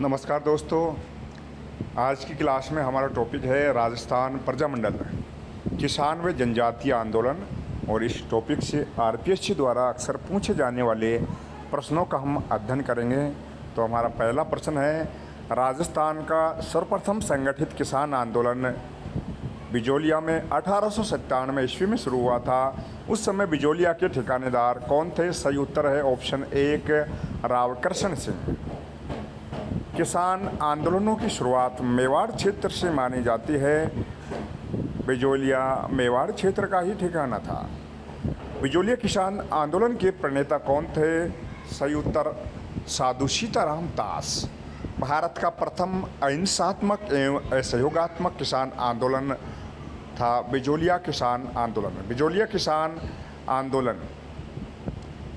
नमस्कार दोस्तों। आज की क्लास में हमारा टॉपिक है राजस्थान प्रजामंडल किसान व जनजातीय आंदोलन। और इस टॉपिक से आरपीएससी द्वारा अक्सर पूछे जाने वाले प्रश्नों का हम अध्ययन करेंगे। तो हमारा पहला प्रश्न है, राजस्थान का सर्वप्रथम संगठित किसान आंदोलन बिजोलिया में 1897 ईस्वी में शुरू हुआ था। उस समय बिजोलिया के ठिकानेदार कौन थे? सही उत्तर है ऑप्शन 1 रावकृष्ण सिंह। किसान आंदोलनों की शुरुआत मेवाड़ क्षेत्र से मानी जाती है। बिजोलिया मेवाड़ क्षेत्र का ही ठिकाना था। बिजोलिया किसान आंदोलन के प्रणेता कौन थे? सही उत्तर साधु सीताराम दास। भारत का प्रथम अहिंसात्मक एवं असहयोगात्मक किसान आंदोलन था बिजोलिया किसान आंदोलन। बिजोलिया किसान आंदोलन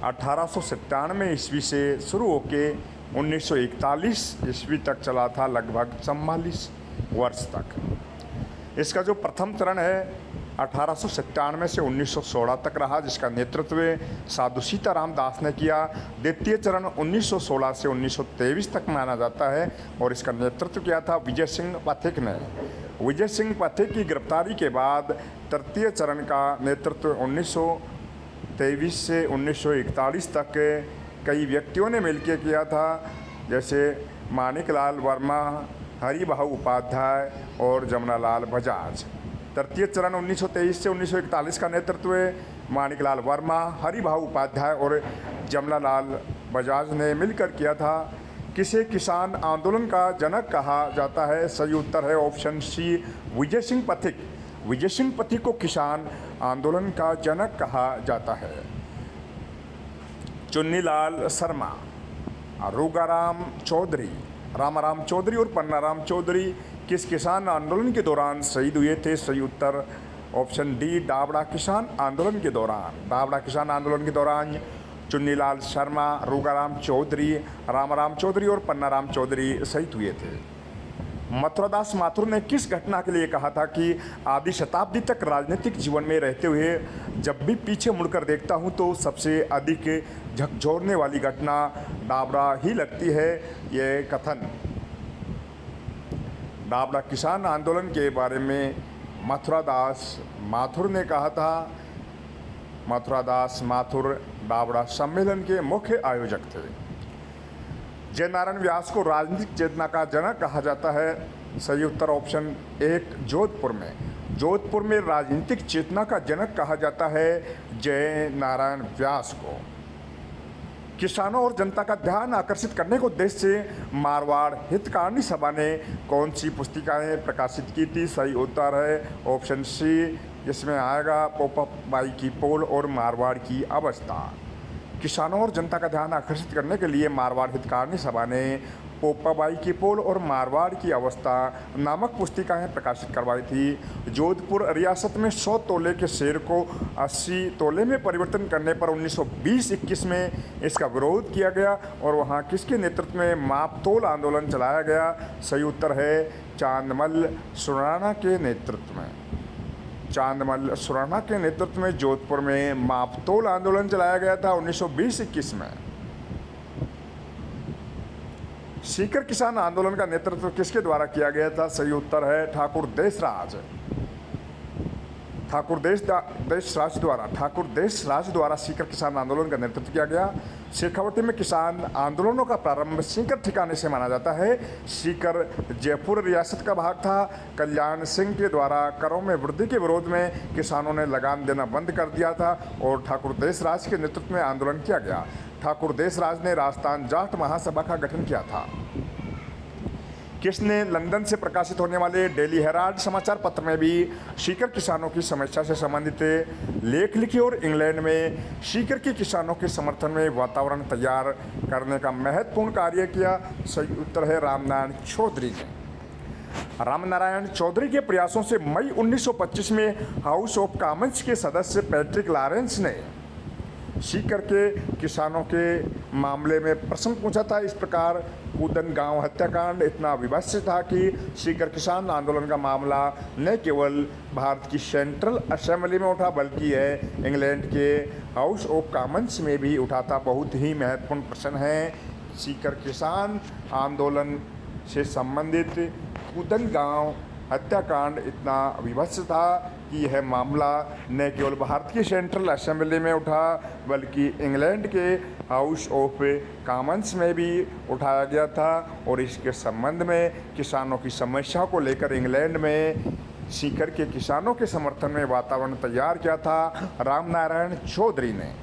1897 ईस्वी से शुरू होकर 1941 ईस्वी तक चला था, लगभग 44 वर्ष तक। इसका जो प्रथम चरण है 1897 से 1916 तक रहा, जिसका नेतृत्व साधु सीताराम दास ने किया। द्वितीय चरण 1916 से 1923 तक माना जाता है और इसका नेतृत्व किया था विजय सिंह पाठक ने। विजय सिंह पाठक की गिरफ्तारी के बाद तृतीय चरण का नेतृत्व 1923 से 1941 तक कई व्यक्तियों ने मिलकर किया था, जैसे माणिकलाल वर्मा, हरिभाऊ उपाध्याय और जमनालाल बजाज। तृतीय चरण 1923 से 1941 का नेतृत्व माणिकलाल वर्मा, हरिभाऊ उपाध्याय और जमनालाल बजाज ने मिलकर किया था। किसे किसान आंदोलन का जनक कहा जाता है? सही उत्तर है ऑप्शन सी विजय सिंह पाठक। विजय सिंह पाठक को किसान आंदोलन का जनक कहा जाता है। चुन्नीलाल शर्मा, रूगाराम चौधरी, रामाराम चौधरी और पन्नाराम चौधरी किस किसान आंदोलन के दौरान शहीद हुए थे? सही उत्तर ऑप्शन डी दावड़ा किसान आंदोलन के दौरान। दावड़ा किसान आंदोलन के दौरान चुन्नीलाल शर्मा, रूगाराम चौधरी, रामाराम चौधरी और पन्नाराम चौधरी शहीद हुए थे। मथुरादास माथुर ने किस घटना के लिए कहा था कि आधी शताब्दी तक राजनीतिक जीवन में रहते हुए जब भी पीछे मुड़कर देखता हूं तो सबसे अधिक झकझोरने वाली घटना दावड़ा ही लगती है? ये कथन दावड़ा किसान आंदोलन के बारे में मथुरादास माथुर ने कहा था। मथुरादास माथुर दावड़ा सम्मेलन के मुख्य आयोजक थे। जयनारायण व्यास को राजनीतिक चेतना का जनक कहा जाता है। सही उत्तर ऑप्शन 1 जोधपुर में। जोधपुर में राजनीतिक चेतना का जनक कहा जाता है जयनारायण व्यास को। किसानों और जनता का ध्यान आकर्षित करने के उद्देश्य से मारवाड़ हितकारिणी सभा ने कौन सी पुस्तिकाएं प्रकाशित की थी? सही उत्तर है ऑप्शन सी, जिसमें आएगा पोपाबाई की पोल और मारवाड़ की अवस्था। किसानों और जनता का ध्यान आकर्षित करने के लिए मारवाड़ हितकारिणी सभा ने पोपाबाई की पोल और मारवाड़ की अवस्था नामक पुस्तिकाएं प्रकाशित करवाई थी। जोधपुर रियासत में 100 तोले के शेर को 80 तोले में परिवर्तन करने पर 1920-21 में इसका विरोध किया गया और वहां किसके नेतृत्व में मापतोल आंदोलन चलाया गया? सही उत्तर है चांदमल सुराणा के नेतृत्व में। चांदमल सुराणा के नेतृत्व में जोधपुर में मापतोल आंदोलन चलाया गया था 1920-21 में। सीकर किसान आंदोलन का नेतृत्व किसके द्वारा किया गया था? सही उत्तर है ठाकुर देशराज। ठाकुर देशराज द्वारा सीकर किसान आंदोलन का नेतृत्व किया गया। शेखावटी में किसान आंदोलनों का प्रारंभ सीकर ठिकाने से माना जाता है। सीकर जयपुर रियासत का भाग था। कल्याण सिंह के द्वारा करों में वृद्धि के विरोध में किसानों ने लगान देना बंद कर दिया था और ठाकुर देशराज के नेतृत्व में आंदोलन किया गया। ठाकुर देशराज ने राजस्थान जाट महासभा का गठन किया था। किसने लंदन से प्रकाशित होने वाले डेली हेराल्ड समाचार पत्र में भी सीकर किसानों की समस्या से संबंधित लेख लिखे और इंग्लैंड में सीकर के किसानों के समर्थन में वातावरण तैयार करने का महत्वपूर्ण कार्य किया? सही उत्तर है रामनारायण चौधरी ने। रामनारायण चौधरी के प्रयासों से मई 1925 में हाउस ऑफ कॉमन्स के सदस्य पैट्रिक लॉरेंस ने सीकर के किसानों के मामले में प्रश्न पूछा था। इस प्रकार कूदन गांव हत्याकांड इतना विभत्स था कि सीकर किसान आंदोलन का मामला न केवल भारत की सेंट्रल असेंबली में उठा बल्कि इंग्लैंड के हाउस ऑफ कॉमन्स में भी उठा था। बहुत ही महत्वपूर्ण प्रश्न है सीकर किसान आंदोलन से संबंधित कूदन गांव हत्याकांड इतना विभत्स था कि यह मामला न केवल भारत की सेंट्रल असेंबली में उठा बल्कि इंग्लैंड के हाउस ऑफ कॉमन्स में भी उठाया गया था। और इसके संबंध में किसानों की समस्या को लेकर इंग्लैंड में सीकर के किसानों के समर्थन में वातावरण तैयार किया था रामनारायण चौधरी ने।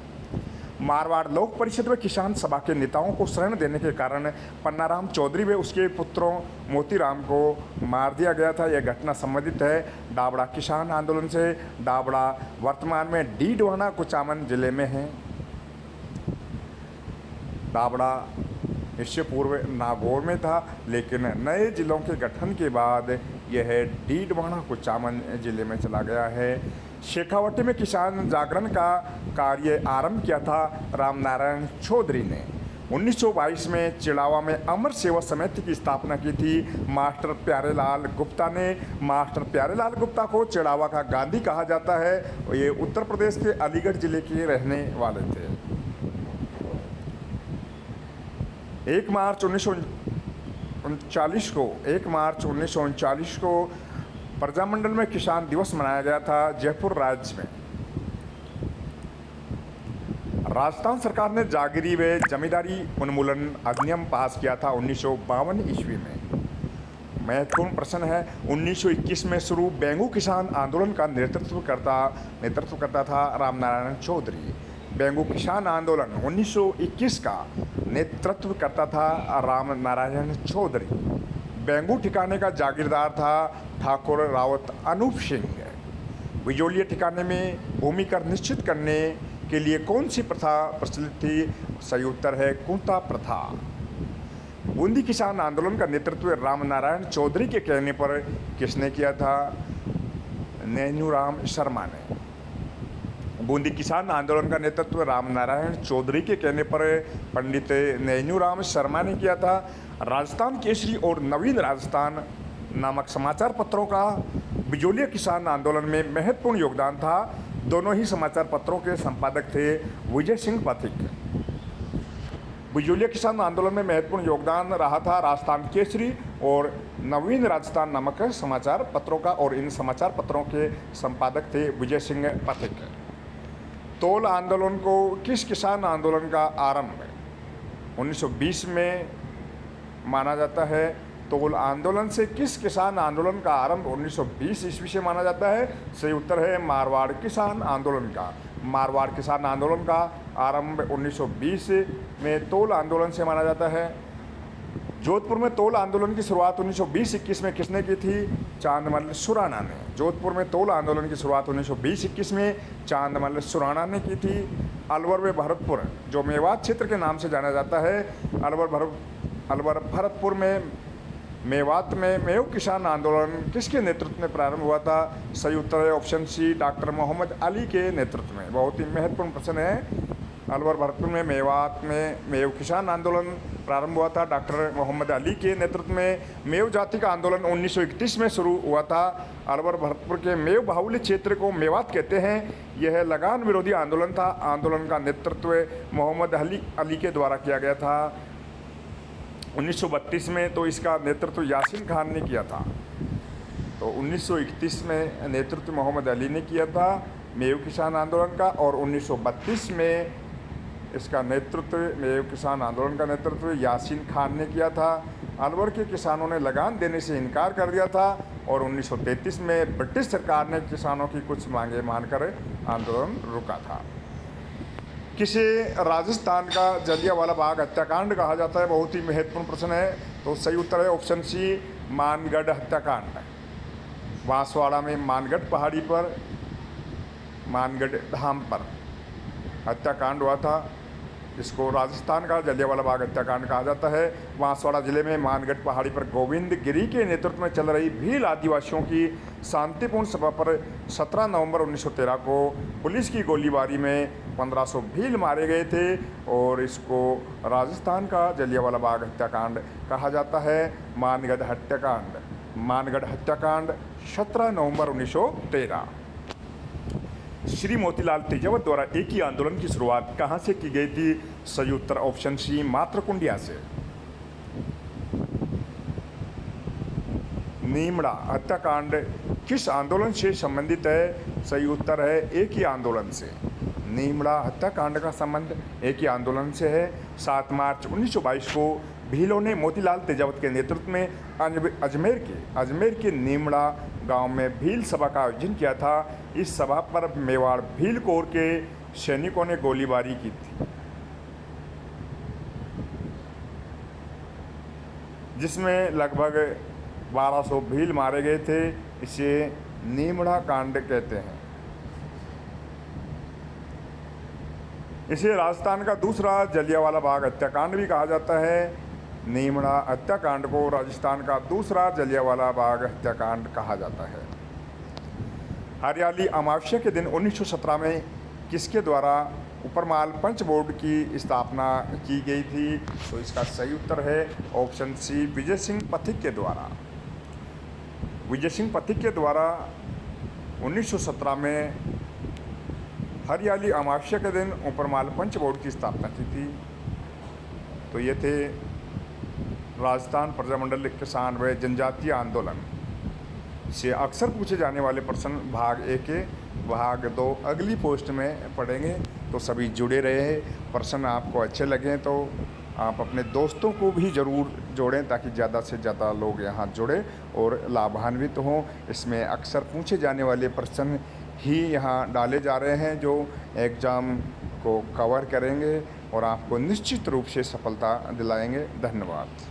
मारवाड़ लोक परिषद में किसान सभा के नेताओं को शरण देने के कारण पन्नाराम चौधरी व उसके पुत्रों मोतीराम को मार दिया गया था। यह घटना संबंधित है डाबड़ा किसान आंदोलन से। डाबड़ा वर्तमान में डीडवाना कुचामन जिले में है। डाबड़ा इससे पूर्व नागौर में था, लेकिन नए जिलों के गठन के बाद यह डीडवाना कुचामन जिले में चला गया है। शेखावटी में किसान जागरण का कार्य आरंभ किया था रामनारायण चौधरी ने। 1922 में चिड़ावा में अमर सेवा समिति की स्थापना की थी मास्टर प्यारेलाल गुप्ता ने। मास्टर प्यारेलाल गुप्ता को चिड़ावा का गांधी कहा जाता है। ये उत्तर प्रदेश के अलीगढ़ जिले के रहने वाले थे। 1 मार्च 1939 को प्रजामंडल में किसान दिवस मनाया गया था जयपुर राज्य में। राजस्थान सरकार ने जागीरी व जमींदारी उन्मूलन अधिनियम पास किया था 1952 ईस्वी में। महत्वपूर्ण प्रश्न है 1921 में शुरू बेंगू किसान आंदोलन का नेतृत्व करता था रामनारायण चौधरी। बेंगू किसान आंदोलन 1921 का नेतृत्व करता था रामनारायण चौधरी। बेंगू ठिकाने का जागीरदार था ठाकुर रावत अनूप सिंह। बिजोलिया ठिकाने में भूमि कर निश्चित करने के लिए कौन सी प्रथा प्रचलित थी? सही उत्तर है कुंता प्रथा। बूंदी किसान आंदोलन का नेतृत्व रामनारायण चौधरी के कहने पर किसने किया था? नैनूराम शर्मा ने। बूंदी किसान आंदोलन का नेतृत्व रामनारायण चौधरी के कहने पर पंडित नैनूराम शर्मा ने किया था। राजस्थान केसरी और नवीन राजस्थान नामक समाचार पत्रों का बिजोलिया किसान आंदोलन में महत्वपूर्ण योगदान था। दोनों ही समाचार पत्रों के संपादक थे विजय सिंह पाठक। बिजोलिया किसान आंदोलन में महत्वपूर्ण योगदान रहा था राजस्थान केसरी और नवीन राजस्थान नामक समाचार पत्रों का, और इन समाचार पत्रों के संपादक थे विजय सिंह पाठक। तोल आंदोलन को किस किसान आंदोलन का आरंभ 1920 में माना जाता है? तोल आंदोलन से किस किसान आंदोलन का आरंभ 1920 ईस्वी से माना जाता है? सही उत्तर है मारवाड़ किसान आंदोलन का। मारवाड़ किसान आंदोलन का आरंभ 1920 में तोल आंदोलन से माना जाता है। जोधपुर में तोल आंदोलन की शुरुआत 1920-21 में किसने की थी? चांदमल सुराणा ने। जोधपुर में तोल आंदोलन की शुरुआत 1920-21 में चांदमल सुराणा ने की थी। अलवर में भरतपुर, जो मेवात क्षेत्र के नाम से जाना जाता है, अलवर भरतपुर में मेवात में मेव किसान आंदोलन किसके नेतृत्व में प्रारंभ हुआ था? सही उत्तर है option C doctor Mohammad Ali के नेतृत्व में। बहुत ही महत्वपूर्ण प्रश्न है। अलवर भरतपुर में मेवात में मेव किसान आंदोलन प्रारंभ हुआ था डॉक्टर मोहम्मद अली के नेतृत्व में। मेव जाति का आंदोलन 1931 में शुरू हुआ था। अलवर भरतपुर के मेव बाहुल्य क्षेत्र को मेवात कहते हैं। यह लगान विरोधी आंदोलन था। आंदोलन का नेतृत्व मोहम्मद अली के द्वारा किया गया था 1932 में, तो इसका नेतृत्व यासीन खान ने किया था। तो 1931 में नेतृत्व मोहम्मद अली ने किया था मेव किसान आंदोलन का, और 1932 में इसका नेतृत्व मेव किसान आंदोलन का नेतृत्व यासीन खान ने किया था। अलवर के किसानों ने लगान देने से इनकार कर दिया था, और 1933 में ब्रिटिश सरकार ने किसानों की कुछ मांगें मानकर आंदोलन रुका था। किसे राजस्थान का जलियांवाला बाग हत्याकांड कहा जाता है? बहुत ही महत्वपूर्ण प्रश्न है। तो सही उत्तर है ऑप्शन सी मानगढ़ हत्याकांड। बांसवाड़ा में मानगढ़ पहाड़ी पर मानगढ़ धाम पर हत्याकांड हुआ था। इसको राजस्थान का जलियांवाला बाग हत्याकांड कहा जाता है। बांसवाड़ा जिले में मानगढ़ पहाड़ी पर गोविंद गिरी के नेतृत्व में चल रही भील आदिवासियों की शांतिपूर्ण सभा पर 17 नवंबर 1913 को पुलिस की गोलीबारी में 1500 भील मारे गए थे, और इसको राजस्थान का जलियांवाला बाग हत्याकांड कहा जाता है। मानगढ़ हत्याकांड 17 नवंबर 1913। श्री मोतीलाल तेजावत द्वारा एक ही आंदोलन की शुरुआत कहाँ से की गई थी? सही उत्तर ऑप्शन सी, मातृकुंडिया से। नीमड़ा हत्याकांड किस आंदोलन से संबंधित है? सही उत्तर है एक ही आंदोलन से। नीमड़ा हत्याकांड का संबंध एक ही आंदोलन से है। 7 मार्च 1922 को भीलों ने मोतीलाल तेजावत के नेतृत्व में अजमेर के नीमड़ा गांव में भील सभा का आयोजन किया था। इस सभा पर मेवाड़ भील कोर के सैनिकों ने गोलीबारी की थी, जिसमें लगभग 1200 भील मारे गए थे। इसे नीमड़ा कांड कहते हैं। इसे राजस्थान का दूसरा जलियांवाला बाग हत्याकांड भी कहा जाता है। नीमड़ा हत्याकांड को राजस्थान का दूसरा जलियांवाला बाग हत्याकांड कहा जाता है। हरियाली अमावस्या के दिन 1917 में किसके द्वारा ऊपरमाल पंच बोर्ड की स्थापना की गई थी? तो इसका सही उत्तर है ऑप्शन सी, विजय सिंह पथिक के द्वारा। विजय सिंह पथिक के द्वारा 1917 में हरियाली अमावस्या के दिन ऊपरमाल पंच बोर्ड की स्थापना की थी। तो ये थे राजस्थान प्रजामंडल किसान व जनजातीय आंदोलन से अक्सर पूछे जाने वाले प्रश्न भाग 1 के। भाग 2 अगली पोस्ट में पढ़ेंगे। तो सभी जुड़े रहे। प्रश्न आपको अच्छे लगें तो आप अपने दोस्तों को भी ज़रूर जोड़ें, ताकि ज़्यादा से ज़्यादा लोग यहाँ जुड़े और लाभान्वित हों। इसमें अक्सर पूछे जाने वाले प्रश्न ही यहाँ डाले जा रहे हैं, जो एग्ज़ाम को कवर करेंगे और आपको निश्चित रूप से सफलता दिलाएंगे। धन्यवाद।